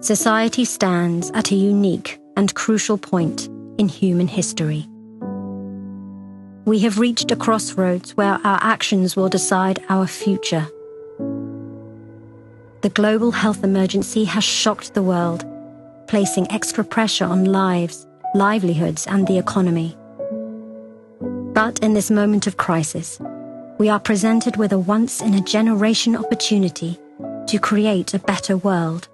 society stands at a unique and crucial point in human history. We have reached a crossroads where our actions will decide our future. The global health emergency has shocked the world, placing extra pressure on lives, livelihoods, and the economy. But in this moment of crisis, we are presented with a once-in-a-generation opportunity to create a better world.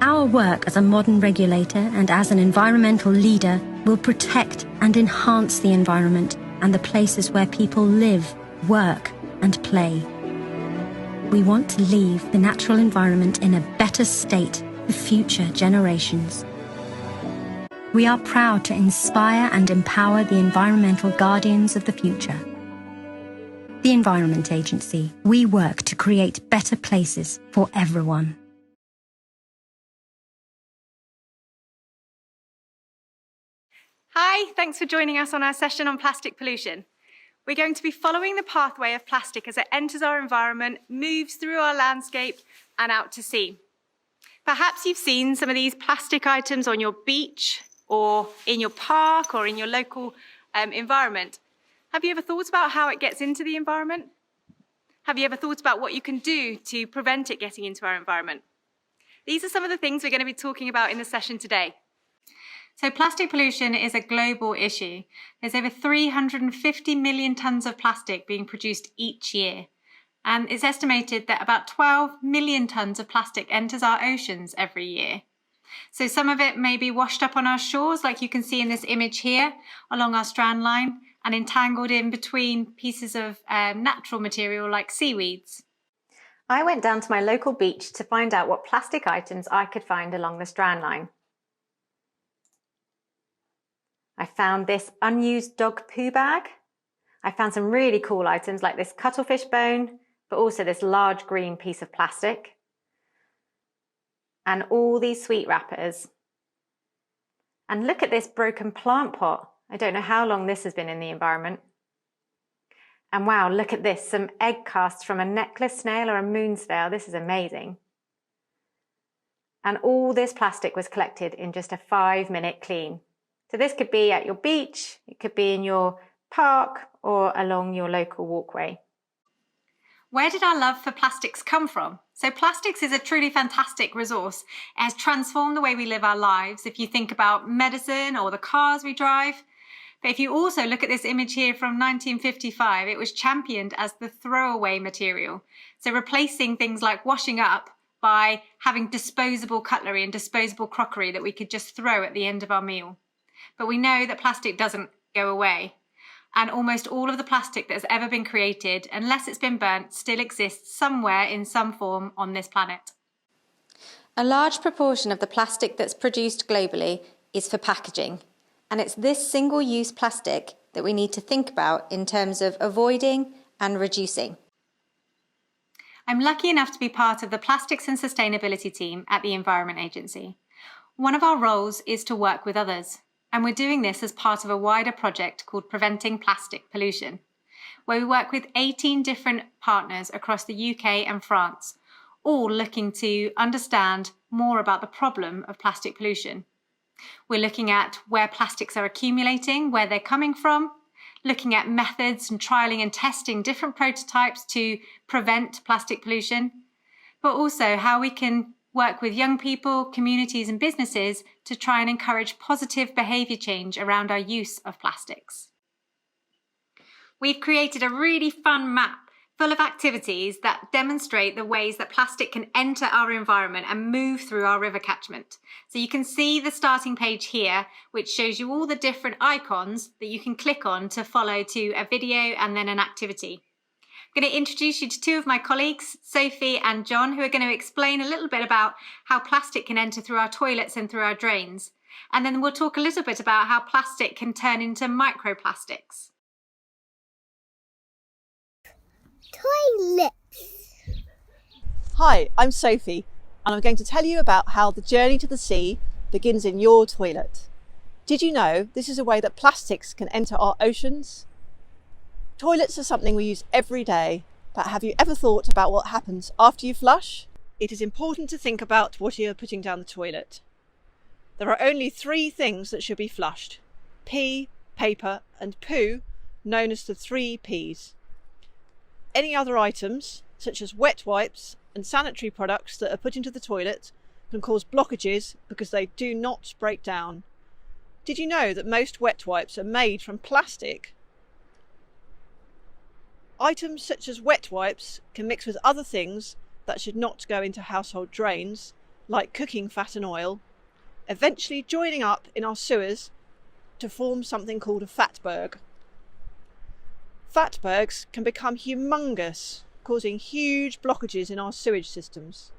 Our work as a modern regulator and as an environmental leader will protect and enhance the environment and the places where people live, work, and play. We want to leave the natural environment in a better state for future generations. We are proud to inspire and empower the environmental guardians of the future. The Environment Agency, we work to create better places for everyone. Hi, thanks for joining us on our session on plastic pollution. We're going to be following the pathway of plastic as it enters our environment, moves through our landscape and out to sea. Perhaps you've seen some of these plastic items on your beach or in your park or in your local environment. Have you ever thought about how it gets into the environment? Have you ever thought about what you can do to prevent it getting into our environment? These are some of the things we're going to be talking about in the session today. So plastic pollution is a global issue. There's over 350 million tonnes of plastic being produced each year. And it's estimated that about 12 million tonnes of plastic enters our oceans every year. So some of it may be washed up on our shores, like you can see in this image here, along our strand line, and entangled in between pieces of natural material like seaweeds. I went down to my local beach to find out what plastic items I could find along the strand line. I found this unused dog poo bag. I found some really cool items like this cuttlefish bone, but also this large green piece of plastic. And all these sweet wrappers. And look at this broken plant pot. I don't know how long this has been in the environment. And wow, look at this, some egg casts from a necklace snail or a moon snail. This is amazing. And all this plastic was collected in just a 5-minute clean. So this could be at your beach, it could be in your park or along your local walkway. Where did our love for plastics come from? So plastics is a truly fantastic resource. It has transformed the way we live our lives. If you think about medicine or the cars we drive. But if you also look at this image here from 1955, it was championed as the throwaway material. So replacing things like washing up by having disposable cutlery and disposable crockery that we could just throw at the end of our meal. But we know that plastic doesn't go away. And almost all of the plastic that has ever been created, unless it's been burnt, still exists somewhere in some form on this planet. A large proportion of the plastic that's produced globally is for packaging. And it's this single-use plastic that we need to think about in terms of avoiding and reducing. I'm lucky enough to be part of the Plastics and Sustainability team at the Environment Agency. One of our roles is to work with others. And we're doing this as part of a wider project called Preventing Plastic Pollution, where we work with 18 different partners across the UK and France, all looking to understand more about the problem of plastic pollution. We're looking at where plastics are accumulating, where they're coming from, looking at methods and trialling and testing different prototypes to prevent plastic pollution, but also how we can work with young people, communities and businesses to try and encourage positive behaviour change around our use of plastics. We've created a really fun map full of activities that demonstrate the ways that plastic can enter our environment and move through our river catchment. So you can see the starting page here, which shows you all the different icons that you can click on to follow to a video and then an activity. I'm going to introduce you to two of my colleagues, Sophie and John, who are going to explain a little bit about how plastic can enter through our toilets and through our drains. And then we'll talk a little bit about how plastic can turn into microplastics. Toilets. Hi, I'm Sophie, and I'm going to tell you about how the journey to the sea begins in your toilet. Did you know this is a way that plastics can enter our oceans? Toilets are something we use every day, but have you ever thought about what happens after you flush? it is important to think about what you are putting down the toilet. There are only 3 things that should be flushed: pee, paper and poo, known as the 3 Ps. Any other items, such as wet wipes and sanitary products that are put into the toilet, can cause blockages because they do not break down. Did you know that most wet wipes are made from plastic? Items such as wet wipes can mix with other things that should not go into household drains, like cooking fat and oil, eventually joining up in our sewers to form something called a fatberg. Fatbergs can become humongous, causing huge blockages in our sewage systems.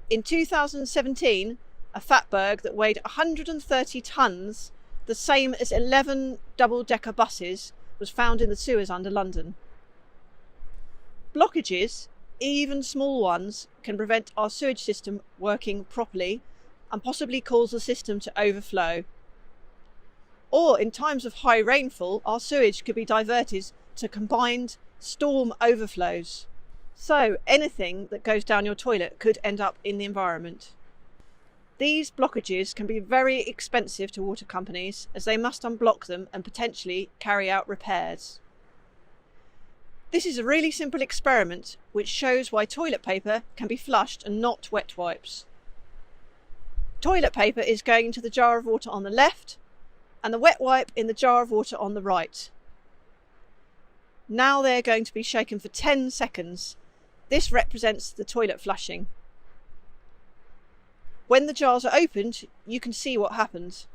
In 2017, a fatberg that weighed 130 tonnes, the same as 11 double-decker buses, was found in the sewers under London. Blockages, even small ones, can prevent our sewage system working properly and possibly cause the system to overflow. Or in times of high rainfall, our sewage could be diverted to combined storm overflows. So anything that goes down your toilet could end up in the environment. These blockages can be very expensive to water companies, as they must unblock them and potentially carry out repairs. This is a really simple experiment which shows why toilet paper can be flushed and not wet wipes. Toilet paper is going into the jar of water on the left and the wet wipe in the jar of water on the right. Now they're going to be shaken for 10 seconds. This represents the toilet flushing. When the jars are opened, you can see what happens.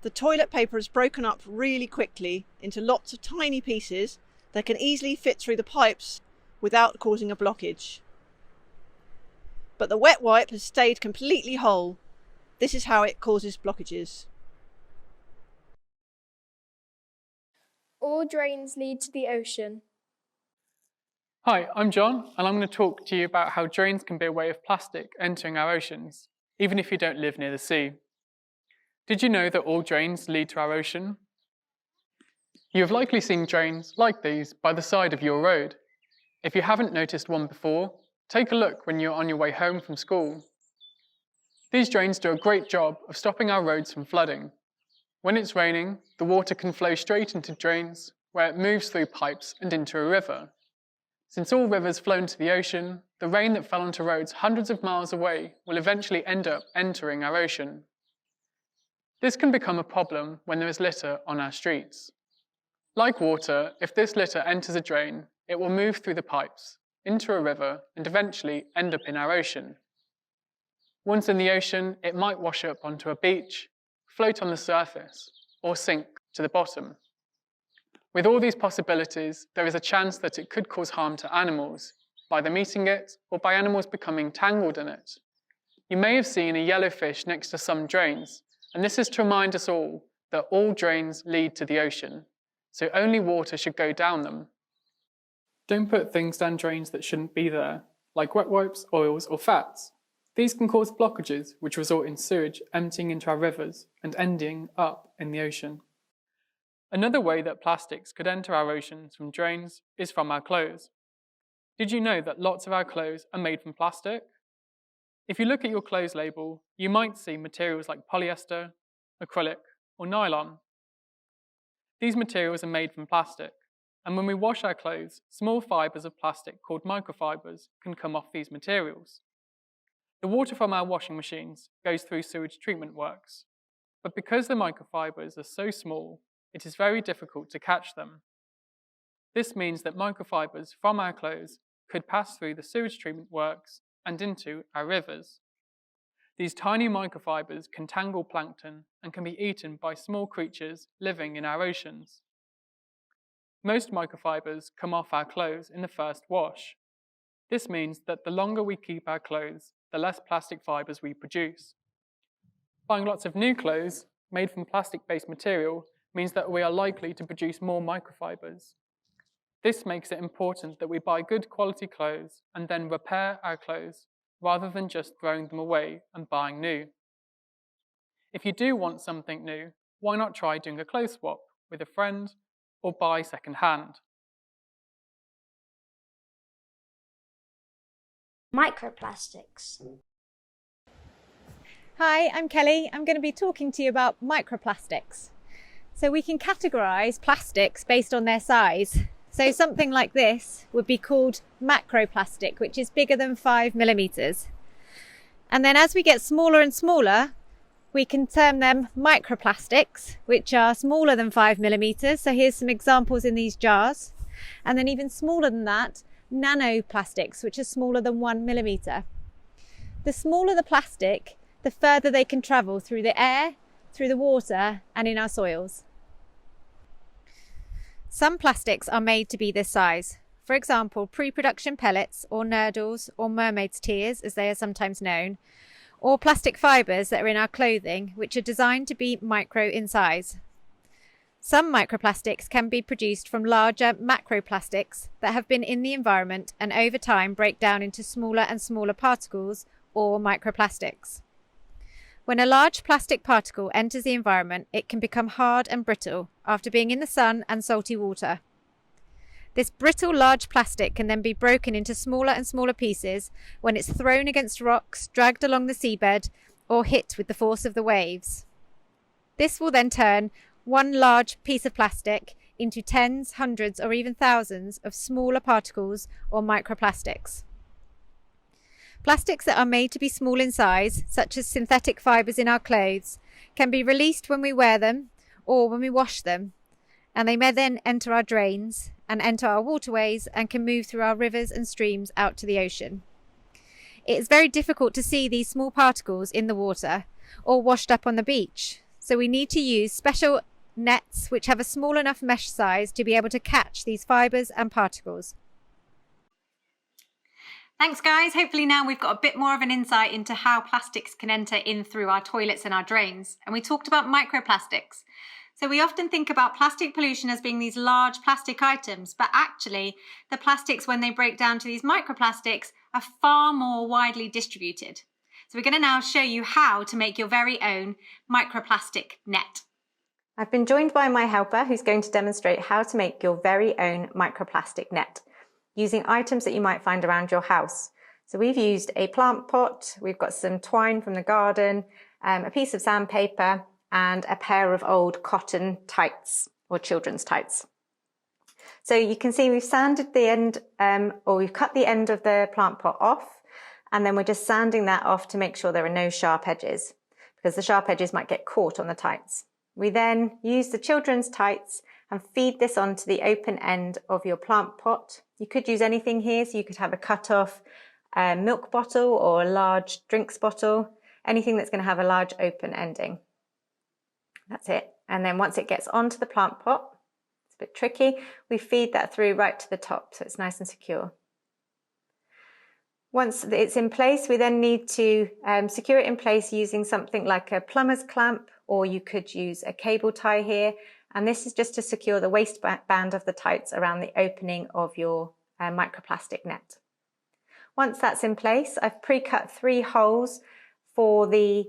The toilet paper is broken up really quickly into lots of tiny pieces that can easily fit through the pipes without causing a blockage. But the wet wipe has stayed completely whole. This is how it causes blockages. All drains lead to the ocean. Hi, I'm John, and I'm going to talk to you about how drains can be a way of plastic entering our oceans, even if you don't live near the sea. Did you know that all drains lead to our ocean? You have likely seen drains like these by the side of your road. If you haven't noticed one before, take a look when you're on your way home from school. These drains do a great job of stopping our roads from flooding. When it's raining, the water can flow straight into drains, where it moves through pipes and into a river. Since all rivers flow into the ocean, the rain that fell onto roads hundreds of miles away will eventually end up entering our ocean. This can become a problem when there is litter on our streets. Like water, if this litter enters a drain, it will move through the pipes, into a river, and eventually end up in our ocean. Once in the ocean, it might wash up onto a beach, float on the surface, or sink to the bottom. With all these possibilities, there is a chance that it could cause harm to animals, by them eating it or by animals becoming tangled in it. You may have seen a yellowfish next to some drains, and this is to remind us all that all drains lead to the ocean, so only water should go down them. Don't put things down drains that shouldn't be there, like wet wipes, oils or fats. These can cause blockages which result in sewage emptying into our rivers and ending up in the ocean. Another way that plastics could enter our oceans from drains is from our clothes. Did you know that lots of our clothes are made from plastic? If you look at your clothes label, you might see materials like polyester, acrylic, or nylon. These materials are made from plastic, and when we wash our clothes, small fibres of plastic called microfibres can come off these materials. The water from our washing machines goes through sewage treatment works, but because the microfibres are so small, it is very difficult to catch them. This means that microfibres from our clothes could pass through the sewage treatment works and into our rivers. These tiny microfibres can tangle plankton and can be eaten by small creatures living in our oceans. Most microfibres come off our clothes in the first wash. This means that the longer we keep our clothes, the less plastic fibres we produce. Buying lots of new clothes made from plastic-based material means that we are likely to produce more microfibres. This makes it important that we buy good quality clothes and then repair our clothes rather than just throwing them away and buying new. If you do want something new, why not try doing a clothes swap with a friend or buy second hand? Microplastics. Hi, I'm Kelly. I'm going to be talking to you about microplastics. So we can categorise plastics based on their size. So something like this would be called macroplastic, which is bigger than 5 millimetres. And then as we get smaller and smaller, we can term them microplastics, which are smaller than 5 millimetres. So here's some examples in these jars. And then even smaller than that, nanoplastics, which are smaller than 1 millimetre. The smaller the plastic, the further they can travel through the air, through the water, and in our soils. Some plastics are made to be this size. For example, pre-production pellets, or nurdles, or mermaid's tears, as they are sometimes known, or plastic fibres that are in our clothing, which are designed to be micro in size. Some microplastics can be produced from larger macroplastics that have been in the environment and over time break down into smaller and smaller particles, or microplastics. When a large plastic particle enters the environment, it can become hard and brittle after being in the sun and salty water. This brittle large plastic can then be broken into smaller and smaller pieces when it's thrown against rocks, dragged along the seabed, or hit with the force of the waves. This will then turn one large piece of plastic into tens, hundreds, or even thousands of smaller particles or microplastics. Plastics that are made to be small in size, such as synthetic fibres in our clothes, can be released when we wear them or when we wash them, and they may then enter our drains and enter our waterways and can move through our rivers and streams out to the ocean. It is very difficult to see these small particles in the water or washed up on the beach, so we need to use special nets which have a small enough mesh size to be able to catch these fibres and particles. Thanks guys, hopefully now we've got a bit more of an insight into how plastics can enter in through our toilets and our drains. And we talked about microplastics. So we often think about plastic pollution as being these large plastic items, but actually the plastics, when they break down to these microplastics, are far more widely distributed. So we're going to now show you how to make your very own microplastic net. I've been joined by my helper who's going to demonstrate how to make your very own microplastic net using items that you might find around your house. So we've used a plant pot, we've got some twine from the garden, a piece of sandpaper, and a pair of old cotton tights or children's tights. So you can see we've sanded the end, or we've cut the end of the plant pot off, and then we're just sanding that off to make sure there are no sharp edges, because the sharp edges might get caught on the tights. We then use the children's tights and feed this onto the open end of your plant pot. You could use anything here, so you could have a cut-off milk bottle or a large drinks bottle, anything that's going to have a large open ending. That's it. And then once it gets onto the plant pot, it's a bit tricky, we feed that through right to the top so it's nice and secure. Once it's in place, we then need to secure it in place using something like a plumber's clamp, or you could use a cable tie here. And this is just to secure the waistband of the tights around the opening of your microplastic net. Once that's in place, I've pre-cut 3 holes for the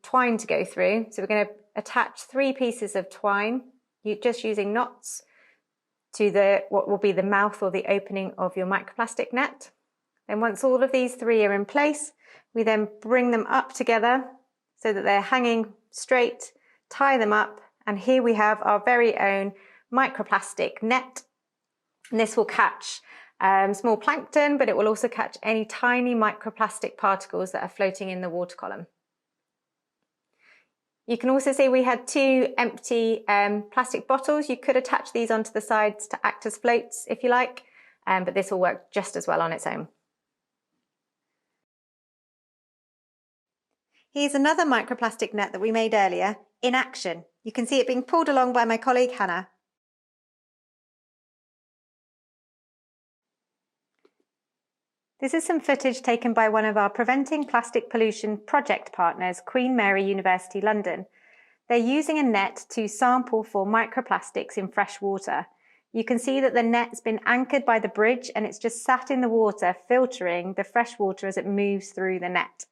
twine to go through. So we're going to attach 3 pieces of twine, just using knots, to what will be the mouth or the opening of your microplastic net. Then once all of these 3 are in place, we then bring them up together so that they're hanging straight, tie them up, and here we have our very own microplastic net. And this will catch small plankton, but it will also catch any tiny microplastic particles that are floating in the water column. You can also see we had 2 empty plastic bottles. You could attach these onto the sides to act as floats if you like, but this will work just as well on its own. Here's another microplastic net that we made earlier in action. You can see it being pulled along by my colleague Hannah. This is some footage taken by one of our Preventing Plastic Pollution project partners, Queen Mary University London. They're using a net to sample for microplastics in fresh water. You can see that the net's been anchored by the bridge and it's just sat in the water, filtering the fresh water as it moves through the net.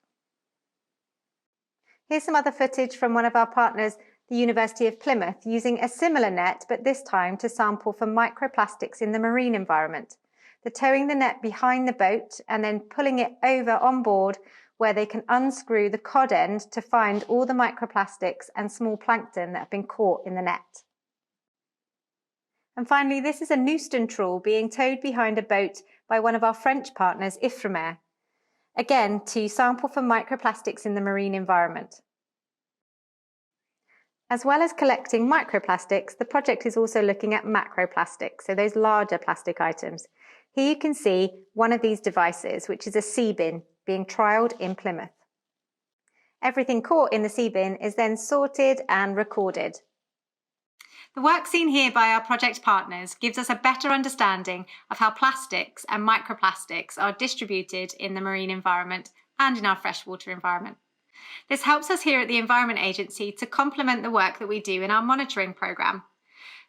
Here's some other footage from one of our partners, the University of Plymouth, using a similar net, but this time to sample for microplastics in the marine environment. the towing the net behind the boat and then pulling it over on board, where they can unscrew the cod end to find all the microplastics and small plankton that have been caught in the net. And finally, this is a Neuston trawl being towed behind a boat by one of our French partners, Ifremer, again to sample for microplastics in the marine environment. As well as collecting microplastics, the project is also looking at macroplastics, so those larger plastic items. Here you can see one of these devices, which is a sea bin, being trialled in Plymouth. Everything caught in the sea bin is then sorted and recorded. The work seen here by our project partners gives us a better understanding of how plastics and microplastics are distributed in the marine environment and in our freshwater environment. This helps us here at the Environment Agency to complement the work that we do in our monitoring programme.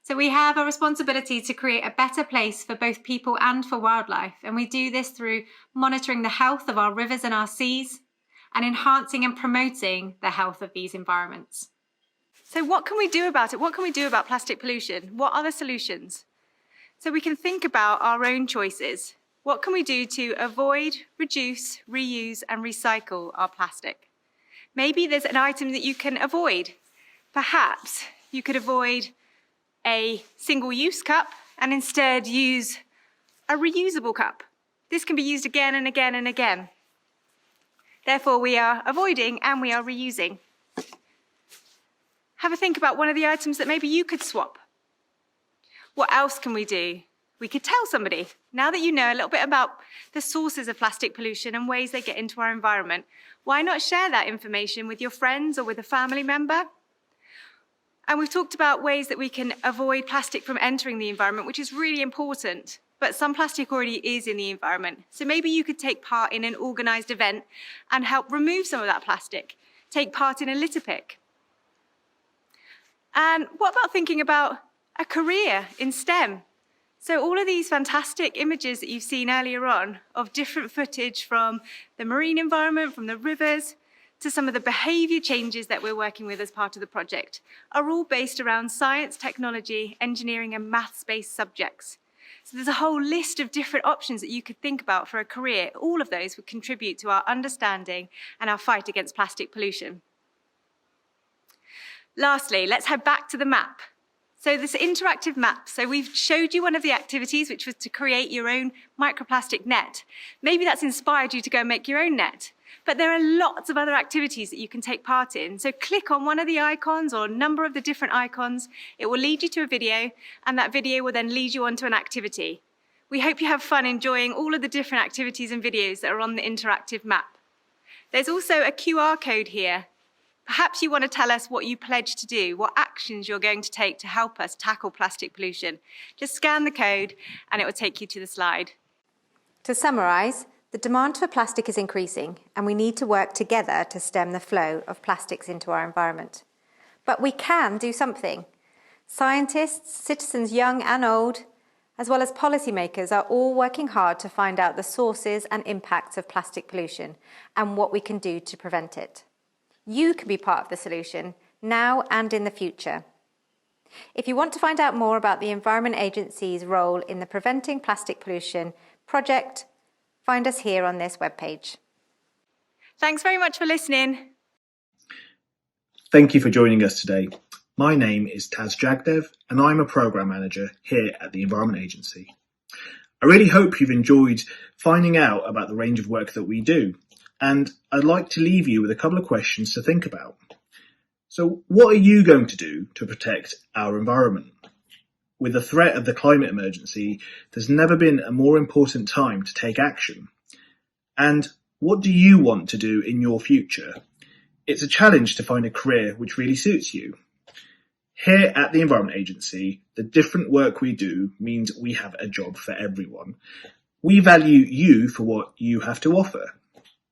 So we have a responsibility to create a better place for both people and for wildlife, and we do this through monitoring the health of our rivers and our seas and enhancing and promoting the health of these environments. So what can we do about it? What can we do about plastic pollution? What are the solutions? So we can think about our own choices. What can we do to avoid, reduce, reuse and recycle our plastic? Maybe there's an item that you can avoid. Perhaps you could avoid a single-use cup and instead use a reusable cup. This can be used again and again and again. Therefore, we are avoiding and we are reusing. Have a think about one of the items that maybe you could swap. What else can we do? We could tell somebody. Now that you know a little bit about the sources of plastic pollution and ways they get into our environment, why not share that information with your friends or with a family member? And we've talked about ways that we can avoid plastic from entering the environment, which is really important. But some plastic already is in the environment. So maybe you could take part in an organised event and help remove some of that plastic. Take part in a litter pick. And what about thinking about a career in STEM? So all of these fantastic images that you've seen earlier on of different footage from the marine environment, from the rivers, to some of the behaviour changes that we're working with as part of the project are all based around science, technology, engineering and maths-based subjects. So there's a whole list of different options that you could think about for a career. All of those would contribute to our understanding and our fight against plastic pollution. Lastly, let's head back to the map. So this interactive map, so we've showed you one of the activities, which was to create your own microplastic net. Maybe that's inspired you to go and make your own net. But there are lots of other activities that you can take part in. So click on one of the icons or a number of the different icons. It will lead you to a video, and that video will then lead you onto an activity. We hope you have fun enjoying all of the different activities and videos that are on the interactive map. There's also a QR code here. Perhaps you want to tell us what you pledge to do, what actions you're going to take to help us tackle plastic pollution. Just scan the code and it will take you to the slide. To summarise, the demand for plastic is increasing and we need to work together to stem the flow of plastics into our environment. But we can do something. Scientists, citizens young and old, as well as policymakers are all working hard to find out the sources and impacts of plastic pollution and what we can do to prevent it. You can be part of the solution now and in the future. If you want to find out more about the Environment Agency's role in the Preventing Plastic Pollution project, find us here on this webpage. Thanks very much for listening. Thank you for joining us today. My name is Taz Jagdev and I'm a Programme Manager here at the Environment Agency. I really hope you've enjoyed finding out about the range of work that we do, and I'd like to leave you with a couple of questions to think about. So what are you going to do to protect our environment? With the threat of the climate emergency, there's never been a more important time to take action. And what do you want to do in your future? It's a challenge to find a career which really suits you. Here at the Environment Agency, the different work we do means we have a job for everyone. We value you for what you have to offer.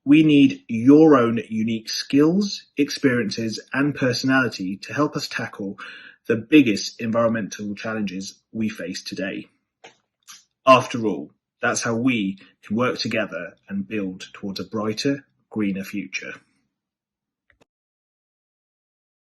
We need your own unique skills, experiences and personality to help us tackle the biggest environmental challenges we face today. After all, that's how we can work together and build towards a brighter, greener future.